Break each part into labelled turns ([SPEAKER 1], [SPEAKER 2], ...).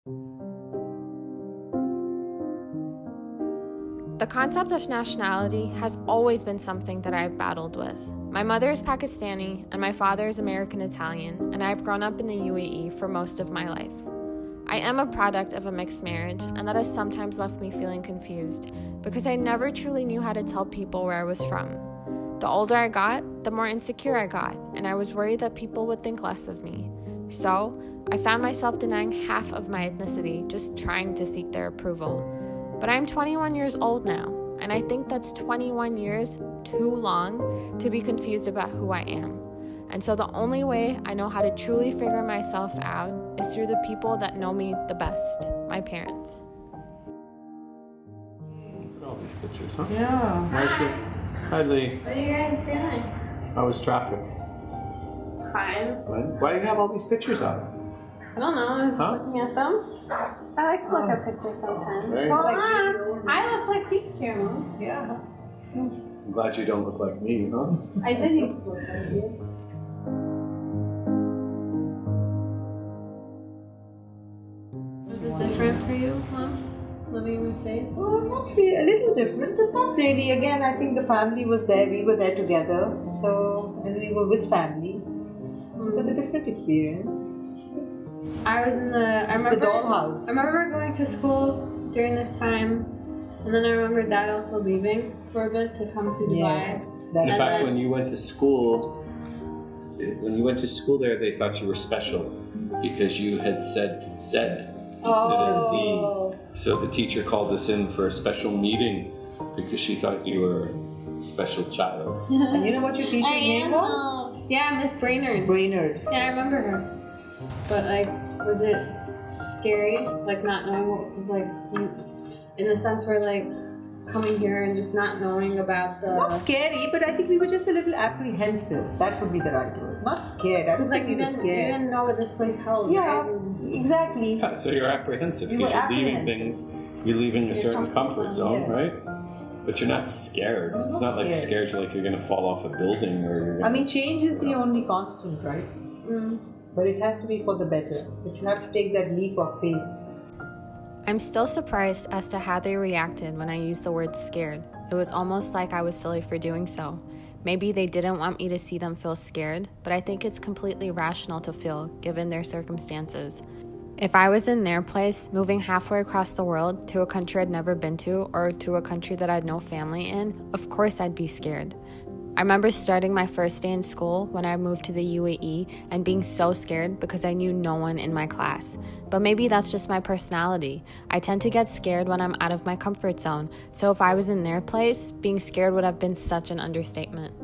[SPEAKER 1] The concept of nationality has always been something that I've battled with. My mother is Pakistani and my father is American Italian, and I've grown up in the UAE for most of my life. I am a product of a mixed marriage, and that has sometimes left me feeling confused because I never truly knew how to tell people where I was from. The older I got, the more insecure I got, and I was worried that people would think less of me. So, I found myself denying half of my ethnicity just trying to seek their approval. But I'm 21 years old now, and I think that's 21 years too long to be confused about who I am. And so the only way I know how to truly figure myself out is through the people that know me the best, my parents.
[SPEAKER 2] Look at all these pictures, huh?
[SPEAKER 3] Yeah.
[SPEAKER 2] Marcia. Hi, Lee.
[SPEAKER 1] What are you guys doing?
[SPEAKER 2] How was traffic?
[SPEAKER 1] Fine.
[SPEAKER 2] Fine. Why do you have all these pictures up?
[SPEAKER 1] I don't know, I was
[SPEAKER 2] Huh?
[SPEAKER 1] looking at them. I like to look at pictures sometimes.
[SPEAKER 2] Very
[SPEAKER 1] Hold
[SPEAKER 3] nice.
[SPEAKER 1] on, I look like Pikachu.
[SPEAKER 3] Yeah.
[SPEAKER 2] I'm glad you don't look like me, huh?
[SPEAKER 1] I did used to look like you. Was it different for you, Mom, living in the States?
[SPEAKER 3] Well, not really, a little different, but not really. Again, I think the family was there, we were there together, and we were with family. It was a different experience.
[SPEAKER 1] I was in the. I
[SPEAKER 3] It's the
[SPEAKER 1] remember.
[SPEAKER 3] dollhouse.
[SPEAKER 1] I remember going to school during this time, and then I remember Dad also leaving for a bit to come to Dubai.
[SPEAKER 3] Yes.
[SPEAKER 2] In
[SPEAKER 3] That's
[SPEAKER 2] fact, when you went to school there, they thought you were special because you had said Z instead of Z. So the teacher called us in for a special meeting because she thought you were a special child.
[SPEAKER 3] And you know what your teacher's name was?
[SPEAKER 1] Yeah, Miss Brainerd.
[SPEAKER 3] Brainerd.
[SPEAKER 1] Yeah, I remember her. But like, was it scary? Like not knowing what, in the sense where like coming here and just not knowing about the.
[SPEAKER 3] Not scary, but I think we were just a little apprehensive. That would be the right word. Not scared. I
[SPEAKER 1] Because
[SPEAKER 3] don't
[SPEAKER 1] like
[SPEAKER 3] think
[SPEAKER 1] you
[SPEAKER 3] we were
[SPEAKER 1] didn't
[SPEAKER 3] scared.
[SPEAKER 1] know what this place held.
[SPEAKER 3] Yeah,
[SPEAKER 1] right?
[SPEAKER 3] exactly.
[SPEAKER 2] Yeah, so you're apprehensive
[SPEAKER 3] We
[SPEAKER 2] because
[SPEAKER 3] were
[SPEAKER 2] you're leaving
[SPEAKER 3] apprehensive.
[SPEAKER 2] things, you're leaving a certain comfort zone,
[SPEAKER 3] Yes.
[SPEAKER 2] right? But you're not scared.
[SPEAKER 3] I'm
[SPEAKER 2] It's
[SPEAKER 3] not
[SPEAKER 2] not like
[SPEAKER 3] scared.
[SPEAKER 2] scared like you're going to fall off a building or you're
[SPEAKER 3] I
[SPEAKER 2] going
[SPEAKER 3] mean, change is the only constant, right?
[SPEAKER 1] Mm.
[SPEAKER 3] But it has to be for the better. But you have to take that leap of faith.
[SPEAKER 1] I'm still surprised as to how they reacted when I used the word scared. It was almost like I was silly for doing so. Maybe they didn't want me to see them feel scared, but I think it's completely rational to feel given their circumstances. If I was in their place, moving halfway across the world to a country I'd never been to or to a country that I had no family in, of course I'd be scared. I remember starting my first day in school when I moved to the UAE and being so scared because I knew no one in my class. But maybe that's just my personality. I tend to get scared when I'm out of my comfort zone, so if I was in their place, being scared would have been such an understatement.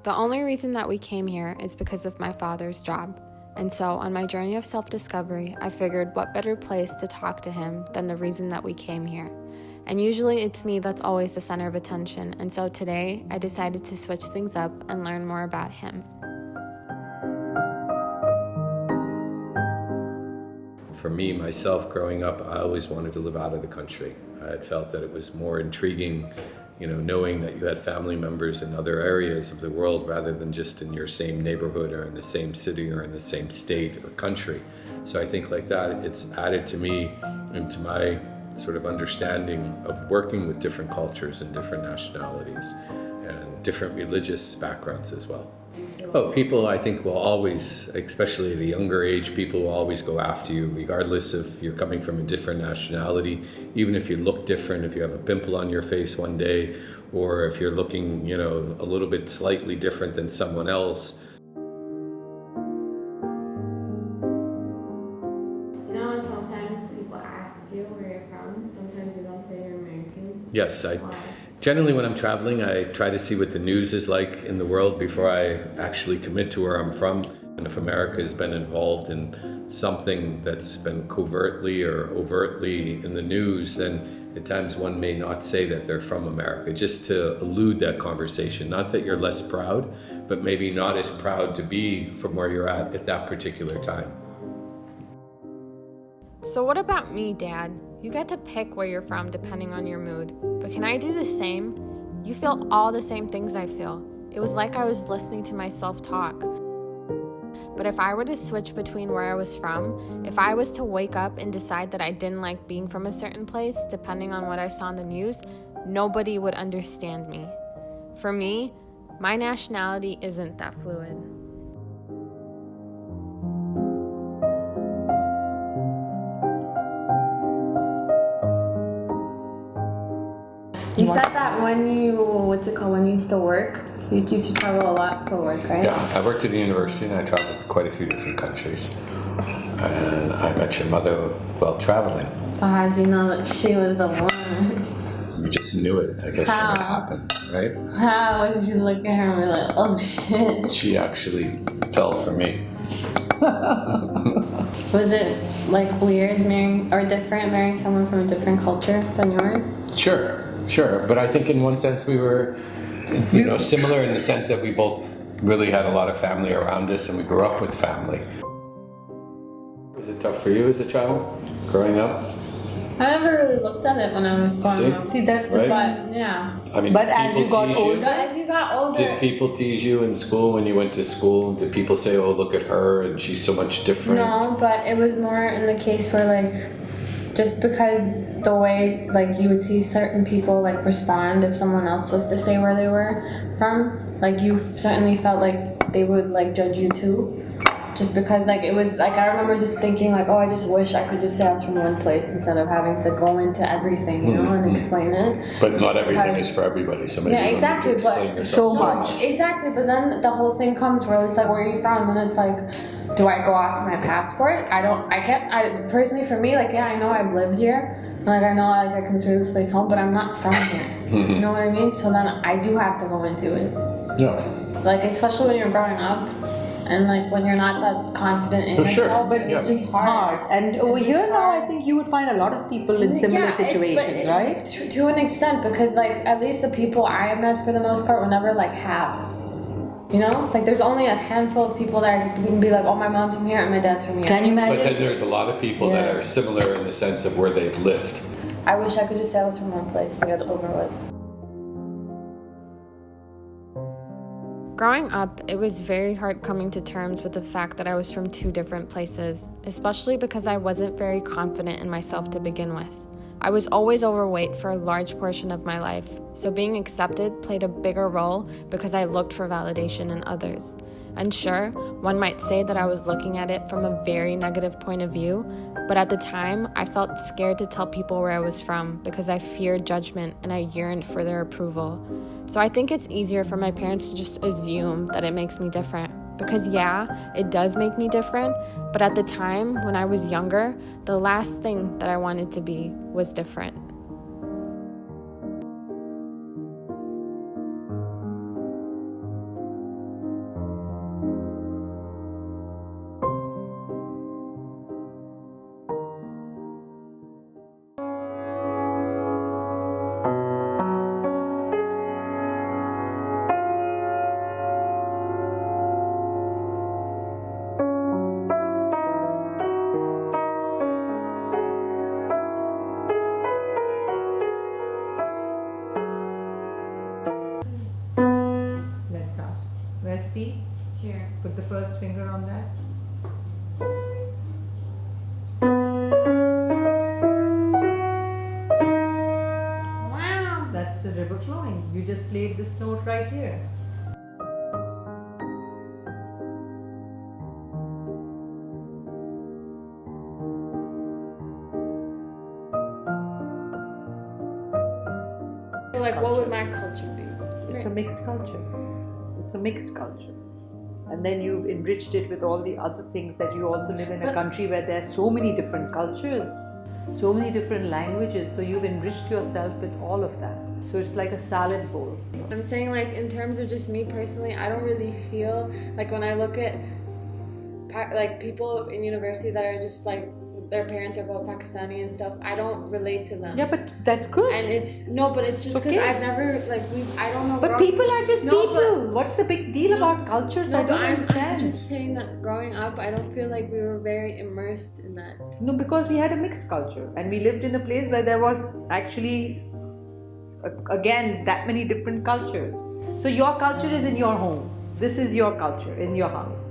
[SPEAKER 1] The only reason that we came here is because of my father's job. And so on my journey of self-discovery, I figured what better place to talk to him than the reason that we came here. And usually it's me that's always the center of attention. And so today I decided to switch things up and learn more about him.
[SPEAKER 4] For me, myself, growing up, I always wanted to live out of the country. I had felt that it was more intriguing, knowing that you had family members in other areas of the world rather than just in your same neighborhood or in the same city or in the same state or country. So I think like that, it's added to me and to my sort of understanding of working with different cultures and different nationalities and different religious backgrounds as well. Oh, people I think will always, especially at a younger age, people will always go after you regardless if you're coming from a different nationality, even if you look different, if you have a pimple on your face one day, or if you're looking, a little bit slightly different than someone else.
[SPEAKER 1] And sometimes people ask you where you're from. Sometimes you don't say you're American.
[SPEAKER 4] Yes, generally when I'm traveling, I try to see what the news is like in the world before I actually commit to where I'm from. And if America has been involved in something that's been covertly or overtly in the news, then at times one may not say that they're from America, just to elude that conversation. Not that you're less proud, but maybe not as proud to be from where you're at that particular time.
[SPEAKER 1] So what about me, Dad? You get to pick where you're from depending on your mood, but can I do the same? You feel all the same things I feel. It was like I was listening to myself talk. But if I were to switch between where I was from, if I was to wake up and decide that I didn't like being from a certain place, depending on what I saw in the news, nobody would understand me. For me, my nationality isn't that fluid. You said that when you used to work, you used to travel a lot for work, right?
[SPEAKER 4] Yeah, I worked at the university and I traveled to quite a few different countries. And I met your mother while traveling.
[SPEAKER 1] So how did you know that she was the one?
[SPEAKER 4] You just knew it, I guess, when it happened, right?
[SPEAKER 1] How? When did you look at her and be like, oh shit?
[SPEAKER 4] She actually fell for me.
[SPEAKER 1] Was it like weird marrying, or different marrying someone from a different culture than yours?
[SPEAKER 4] Sure. But I think in one sense we were, similar in the sense that we both really had a lot of family around us and we grew up with family. Was it tough for you as a child, growing up?
[SPEAKER 1] I never really looked at it when I was growing up.
[SPEAKER 3] See, that's the
[SPEAKER 4] Right?
[SPEAKER 1] But yeah.
[SPEAKER 4] I mean,
[SPEAKER 3] But as
[SPEAKER 4] people
[SPEAKER 3] you got
[SPEAKER 4] tease
[SPEAKER 3] older,
[SPEAKER 1] But as you got older,
[SPEAKER 4] Did people tease you in school when you went to school? Did people say, oh, look at her and she's so much different?
[SPEAKER 1] no, but it was more in the case where just because the way you would see certain people respond if someone else was to say where they were from, you certainly felt like they would judge you too. Just because it was I remember just thinking oh, I just wish I could just say I was from one place instead of having to go into everything, and explain it.
[SPEAKER 4] But not everything is for everybody, so maybe
[SPEAKER 1] Yeah,
[SPEAKER 4] you don't need to
[SPEAKER 1] exactly,
[SPEAKER 4] explain
[SPEAKER 1] but
[SPEAKER 4] yourself
[SPEAKER 3] so much.
[SPEAKER 1] Exactly, but then the whole thing comes where it's where are you from? And it's do I go off my passport? I personally, for me, I know I've lived here. I know I consider this place home, but I'm not from here. You know what I mean? So then I do have to go into it.
[SPEAKER 4] Yeah.
[SPEAKER 1] Especially when you're growing up and when you're not that confident in yourself, but it's just hard.
[SPEAKER 3] And over here now, I think you would find a lot of people in similar situations, right?
[SPEAKER 1] To an extent, because at least the people I met for the most part were never have. There's only a handful of people that can be oh, my mom's from here and my dad's from here.
[SPEAKER 3] Can you imagine?
[SPEAKER 4] But then there's a lot of people that are similar in the sense of where they've lived.
[SPEAKER 1] I wish I could just say I was from one place and get it over with. Growing up, it was very hard coming to terms with the fact that I was from two different places, especially because I wasn't very confident in myself to begin with. I was always overweight for a large portion of my life, so being accepted played a bigger role because I looked for validation in others. And sure, one might say that I was looking at it from a very negative point of view, but at the time, I felt scared to tell people where I was from because I feared judgment and I yearned for their approval. So I think it's easier for my parents to just assume that it makes me different. Because yeah, it does make me different, but at the time, when I was younger, the last thing that I wanted to be was different.
[SPEAKER 3] Let's start. Where's C?
[SPEAKER 1] Here.
[SPEAKER 3] Put the first finger on that.
[SPEAKER 1] Wow!
[SPEAKER 3] That's the river flowing. You just played this note right here.
[SPEAKER 1] What would my culture be?
[SPEAKER 3] It's a mixed culture. It's a mixed culture. And then you've enriched it with all the other things that you also live in a country where there are so many different cultures, so many different languages. So you've enriched yourself with all of that. So it's like a salad bowl.
[SPEAKER 1] I'm saying in terms of just me personally, I don't really feel when I look at people in university that are just their parents are both Pakistani and stuff, I don't relate to them.
[SPEAKER 3] Yeah, but that's good.
[SPEAKER 1] And it's just because
[SPEAKER 3] Okay.
[SPEAKER 1] I've never I don't know.
[SPEAKER 3] But people are just
[SPEAKER 1] No,
[SPEAKER 3] people. What's the big deal about cultures? I don't
[SPEAKER 1] I'm
[SPEAKER 3] understand.
[SPEAKER 1] just saying that growing up, I don't feel like we were very immersed in that.
[SPEAKER 3] No, because we had a mixed culture and we lived in a place where there was actually again, that many different cultures. So your culture is in your home. This is your culture in your house.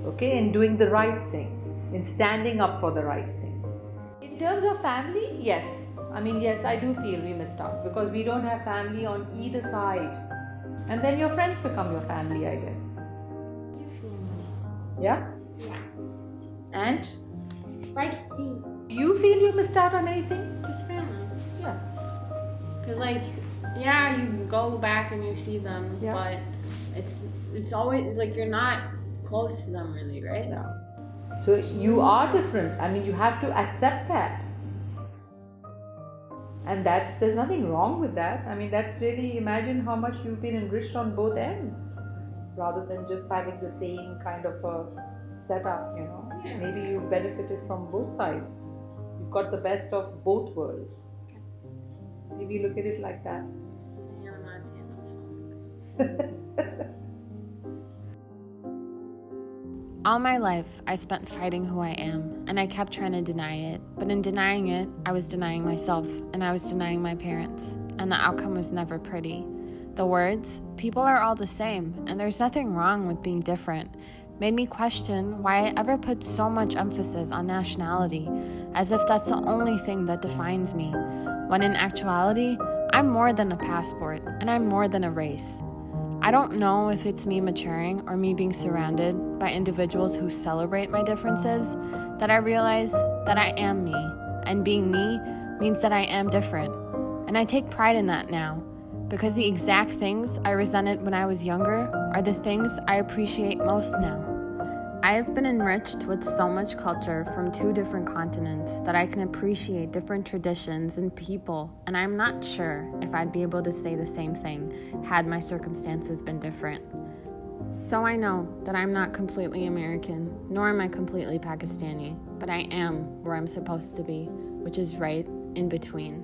[SPEAKER 3] Okay, in doing the right thing, in standing up for the right thing. In terms of family, yes. I mean, yes, I do feel we missed out because we don't have family on either side. And then your friends become your family, I guess. Yeah?
[SPEAKER 1] Yeah.
[SPEAKER 3] And?
[SPEAKER 1] Like, see.
[SPEAKER 3] Do you feel you missed out on anything?
[SPEAKER 1] Just family.
[SPEAKER 3] Yeah.
[SPEAKER 1] Because, like, yeah, you go back and you see them,
[SPEAKER 3] Yeah.
[SPEAKER 1] but it's always, like, you're not close to them really, right?
[SPEAKER 3] Yeah. So you are different. I mean, you have to accept that. And there's nothing wrong with that. I mean, that's really, imagine how much you've been enriched on both ends rather than just having the same kind of a setup, you know.
[SPEAKER 1] Yeah.
[SPEAKER 3] Maybe you've benefited from both sides. You've got the best of both worlds. Maybe look at it like that.
[SPEAKER 1] All my life, I spent fighting who I am, and I kept trying to deny it. But in denying it, I was denying myself, and I was denying my parents. And the outcome was never pretty. The words, people are all the same, and there's nothing wrong with being different, made me question why I ever put so much emphasis on nationality, as if that's the only thing that defines me, when in actuality, I'm more than a passport, and I'm more than a race. I don't know if it's me maturing or me being surrounded by individuals who celebrate my differences, that I realize that I am me, and being me means that I am different. And I take pride in that now, because the exact things I resented when I was younger are the things I appreciate most now. I have been enriched with so much culture from 2 different continents that I can appreciate different traditions and people, and I'm not sure if I'd be able to say the same thing had my circumstances been different. So I know that I'm not completely American, nor am I completely Pakistani, but I am where I'm supposed to be, which is right in between.